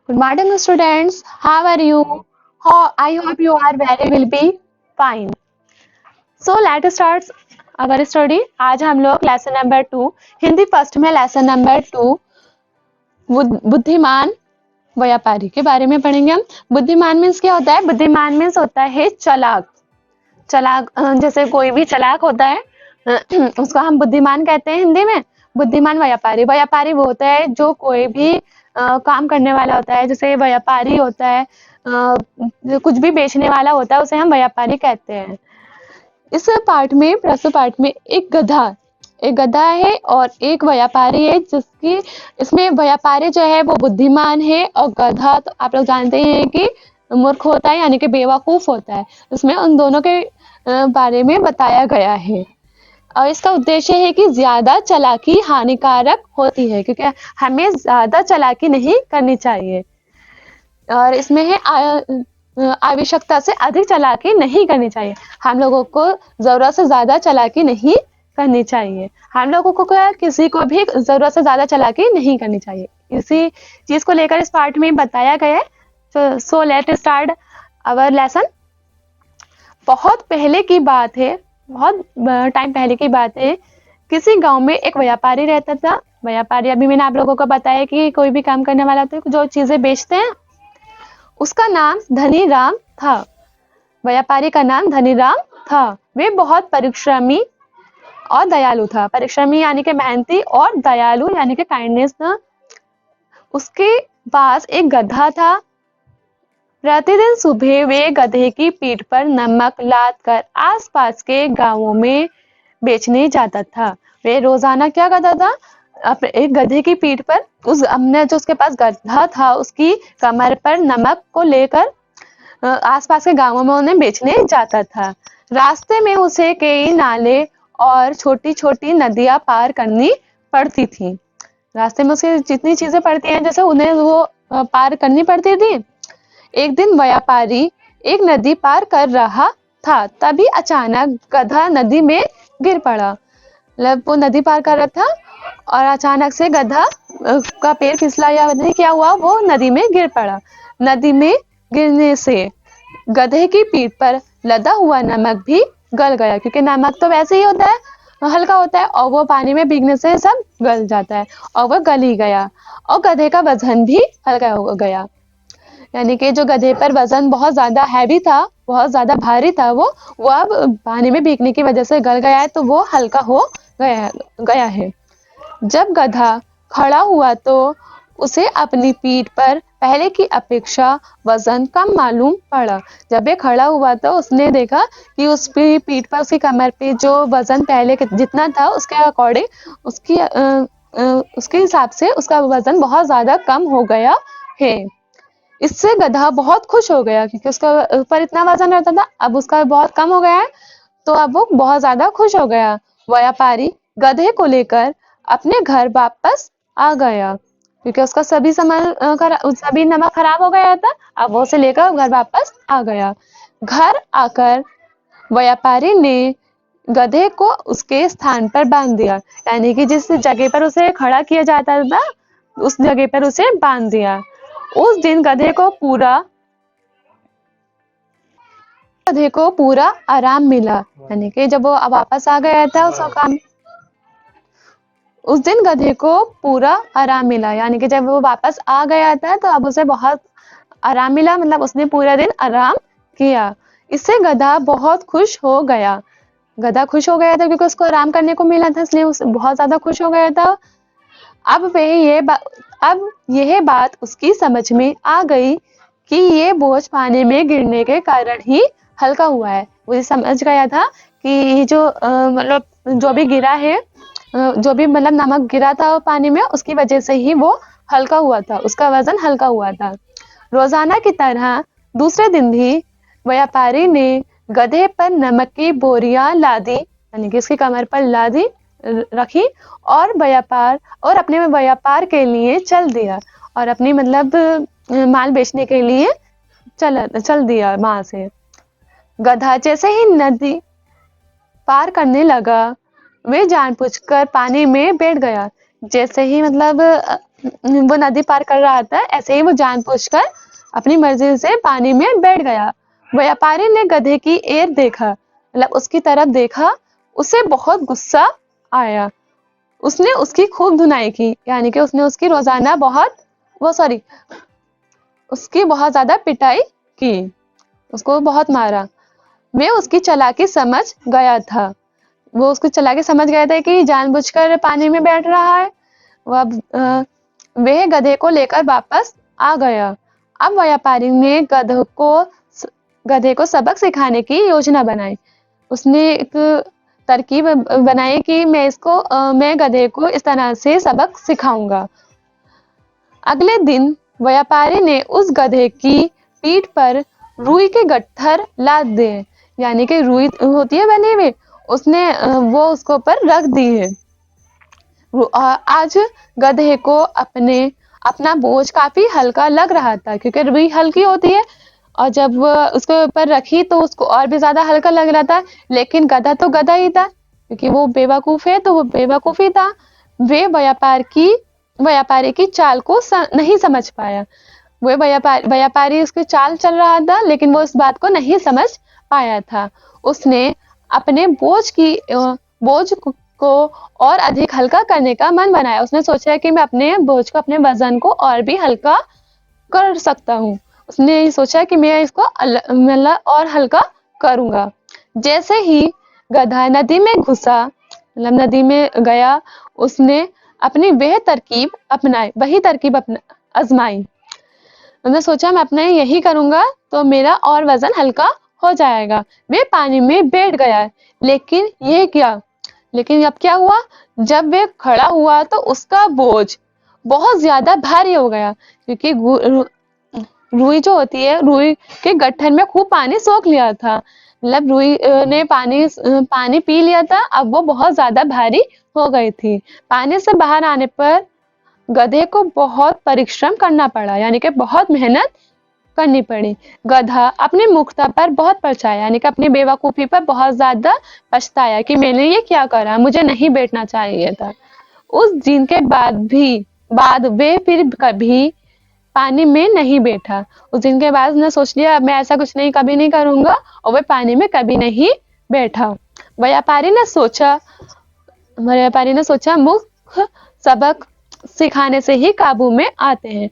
Good morning, students. How are you? I hope you are very will be fine. So let's start our study. आज हम लोग lesson number 2 Hindi first में lesson number 2 बुद्धिमान व्यापारी के बारे में पढ़ेंगे हम। बुद्धिमान मीन्स क्या होता है? बुद्धिमान मीन्स होता है चालाक। चालाक जैसे कोई भी चालाक होता है उसको हम बुद्धिमान कहते हैं हिंदी में। बुद्धिमान व्यापारी, व्यापारी वो होता है जो कोई भी काम करने वाला होता है। जैसे व्यापारी होता है जो कुछ भी बेचने वाला होता है उसे हम व्यापारी कहते हैं। इस पार्ट में प्रस्तुत पार्ट में एक गधा है और एक व्यापारी है, जिसकी इसमें व्यापारी जो है वो बुद्धिमान है और गधा तो आप लोग जानते ही हैं कि मूर्ख होता है, यानी कि बेवकूफ होता है। इसमें उन दोनों के बारे में बताया गया है और इसका उद्देश्य है कि ज्यादा चालाकी हानिकारक होती है, क्योंकि हमें ज्यादा चालाकी नहीं करनी चाहिए। और इसमें है आवश्यकता से अधिक चालाकी नहीं करनी चाहिए। हम लोगों को जरूरत से ज्यादा चालाकी नहीं करनी चाहिए। हम लोगों को किसी को भी जरूरत से ज्यादा चालाकी नहीं करनी चाहिए। इसी चीज को लेकर इस पार्ट में बताया गया है। So let start our lesson. बहुत पहले की बात है, बहुत टाइम पहले की बात है। किसी गांव में एक व्यापारी रहता था। व्यापारी, अभी मैंने आप लोगों को बताया कि कोई भी काम करने वाला होता है जो चीजें बेचते हैं, उसका नाम धनीराम था। व्यापारी का नाम धनीराम था। वे बहुत परिश्रमी और दयालु था। परिश्रमी यानी कि मेहनती और दयालु यानी कि काइंडनेस था। उसके पास एक गधा था। प्रतिदिन सुबह वे गधे की पीठ पर नमक लाद कर आसपास के गांवों में बेचने जाता था। वे रोजाना क्या करता था? एक गधे की पीठ पर जो उसके पास गधा था उसकी कमर पर नमक को लेकर आसपास के गांवों में उन्हें बेचने जाता था। रास्ते में उसे कई नाले और छोटी छोटी नदियां पार करनी पड़ती थी। रास्ते में उसे जितनी चीजें पड़ती हैं जैसे उन्हें वो पार करनी पड़ती थी। एक दिन व्यापारी एक नदी पार कर रहा था, तभी अचानक गधा नदी में गिर पड़ा। मतलब वो नदी पार कर रहा था और अचानक से गधा का पैर फिसला या नहीं क्या हुआ, वो नदी में गिर पड़ा। नदी में गिरने से गधे की पीठ पर लदा हुआ नमक भी गल गया, क्योंकि नमक तो वैसे ही होता है, हल्का होता है और वो पानी में भीगने से सब गल जाता है और वो गल ही गया और गधे का वजन भी हल्का हो गया। यानी कि जो गधे पर वजन बहुत ज्यादा हैवी था, बहुत ज्यादा भारी था, वो अब पानी में भीगने की वजह से गल गया है, तो वो हल्का हो गया है। जब गधा खड़ा हुआ तो उसे अपनी पीठ पर पहले की अपेक्षा वजन कम मालूम पड़ा। जब ये खड़ा हुआ तो उसने देखा कि उसकी पीठ पर, उसकी कमर पे जो वजन पहले जितना था उसके अकॉर्डिंग उसके हिसाब से उसका वजन बहुत ज्यादा कम हो गया है। इससे गधा बहुत खुश हो गया, क्योंकि उसका ऊपर इतना वजन रहता था, अब उसका बहुत कम हो गया है, तो अब वो बहुत ज्यादा खुश हो गया। व्यापारी गधे को लेकर अपने घर वापस आ गया, क्योंकि उसका सभी नमक खराब हो गया था। अब वो उसे लेकर घर वापस आ गया। घर आकर व्यापारी ने गधे को उसके स्थान पर बांध दिया, यानी कि जिस जगह पर उसे खड़ा किया जाता था उस जगह पर उसे बांध दिया। उस दिन गधे को पूरा आराम मिला, यानी कि जब वो वापस आ गया था उसका काम, उस दिन गधे को पूरा आराम मिला, यानी कि जब वो वापस आ गया था तो अब उसे बहुत आराम मिला, मतलब उसने पूरा दिन आराम किया। इससे गधा बहुत खुश हो गया। गधा खुश हो गया था क्योंकि उसको आराम करने को मिला था, इसलिए उसे बहुत ज्यादा खुश हो गया था। अब यह बात उसकी समझ में आ गई कि ये बोझ पानी में गिरने के कारण ही हल्का हुआ है। वो समझ गया था कि ये जो मतलब जो भी गिरा है, जो भी मतलब नमक गिरा था पानी में, उसकी वजह से ही वो हल्का हुआ था, उसका वजन हल्का हुआ था। रोजाना की तरह दूसरे दिन भी व्यापारी ने गधे पर नमक की बोरियां लादी, यानी कि उसकी कमर पर लादी रखी और अपने व्यापार के लिए चल दिया, और अपनी मतलब माल बेचने के लिए चल दिया वहां से। गधा जैसे ही नदी पार करने लगा वे जानबूझकर पानी में बैठ गया। जैसे ही मतलब वो नदी पार कर रहा था, ऐसे ही वो जानबूझकर अपनी मर्जी से पानी में बैठ गया। व्यापारी ने गधे की एर देखा, मतलब उसकी तरफ देखा, उसे बहुत गुस्सा आया। उसने उसकी खूब धुनाई की, यानी कि उसने उसकी रोजाना उसकी बहुत ज्यादा पिटाई की, उसको बहुत मारा। वे उसकी चालाकी समझ गया था, वो उसको चालाकी समझ गया था कि जानबूझकर पानी में बैठ रहा है। वह गधे को लेकर वापस आ गया। अब व्यापारी ने गधे को सबक सिखाने की योजना बनाई। उसने एक तरकीब बनाई कि मैं गधे को इस तरह से सबक सिखाऊंगा। अगले दिन व्यापारी ने उस गधे की पीठ पर रुई के गट्ठर लाद दिए, यानी कि रुई होती है बनी हुई, उसने वो उसके ऊपर रख दी है। आज गधे को अपना बोझ काफी हल्का लग रहा था, क्योंकि रुई हल्की होती है, और जब वो उसके ऊपर रखी तो उसको और भी ज्यादा हल्का लग रहा था। लेकिन गधा तो गधा ही था, क्योंकि वो बेवकूफ है, तो वो बेवकूफ ही था। वे व्यापारी की चाल को नहीं समझ पाया। वो व्यापारी उसकी चाल चल रहा था, लेकिन वो इस बात को नहीं समझ पाया था। उसने अपने बोझ को और अधिक हल्का करने का मन बनाया। उसने सोचा कि मैं अपने बोझ को, अपने वजन को और भी हल्का कर सकता हूँ। उसने सोचा कि मैं इसको मतलब और हल्का करूंगा। जैसे ही गधा नदी में घुसा, मतलब नदी में गया, उसने वही तरकीब आजमाई। उसने सोचा मैं अपना यही करूंगा तो मेरा और वजन हल्का हो जाएगा। वे पानी में बैठ गया, लेकिन अब क्या हुआ, जब वे खड़ा हुआ तो उसका बोझ बहुत ज्यादा भारी हो गया, क्योंकि रुई जो होती है, रुई के गट्ठर में खूब पानी सोख लिया था। मतलब रुई ने पानी पी लिया था, अब वो बहुत ज्यादा भारी हो गई थी। पानी से बाहर आने पर गधे को बहुत परिश्रम करना पड़ा, यानी कि बहुत मेहनत करनी पड़ी। गधा अपनी मूर्खता पर बहुत पछताया, यानी कि अपनी बेवकूफी पर बहुत ज्यादा पछताया कि मैंने ये क्या करा, मुझे नहीं बैठना चाहिए था। उस दिन के बाद वे फिर कभी पानी में नहीं बैठा। उस दिन के बाद उसने सोच लिया, अब मैं ऐसा कुछ नहीं, कभी नहीं करूंगा, और वह पानी में कभी नहीं बैठा। व्यापारी ने सोचा मुख्य सबक सिखाने से ही काबू में आते हैं।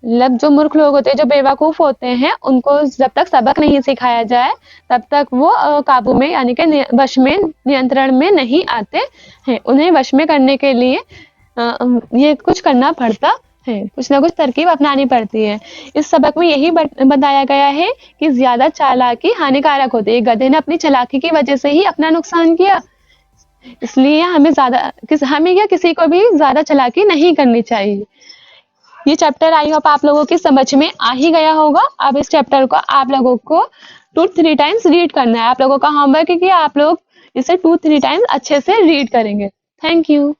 मतलब जो मूर्ख लोग होते हैं, जो बेवकूफ होते हैं, उनको जब तक सबक नहीं सिखाया जाए तब तक वो काबू में, यानी कि नियंत्रण में नहीं आते हैं। उन्हें वश में करने के लिए ये कुछ करना पड़ता है, कुछ ना कुछ तरकीब अपनानी पड़ती है। इस सबक में यही बताया गया है कि ज्यादा चालाकी हानिकारक होती है। गधे ने अपनी चालाकी की वजह से ही अपना नुकसान किया, इसलिए हमें या किसी को भी ज्यादा चालाकी नहीं करनी चाहिए। ये चैप्टर आई होप आप लोगों की समझ में आ ही गया होगा। अब इस चैप्टर को आप लोगों को 2-3 टाइम्स रीड करना है। आप लोगों का होमवर्क है कि आप लोग इसे 2-3 टाइम्स अच्छे से रीड करेंगे। Thank you.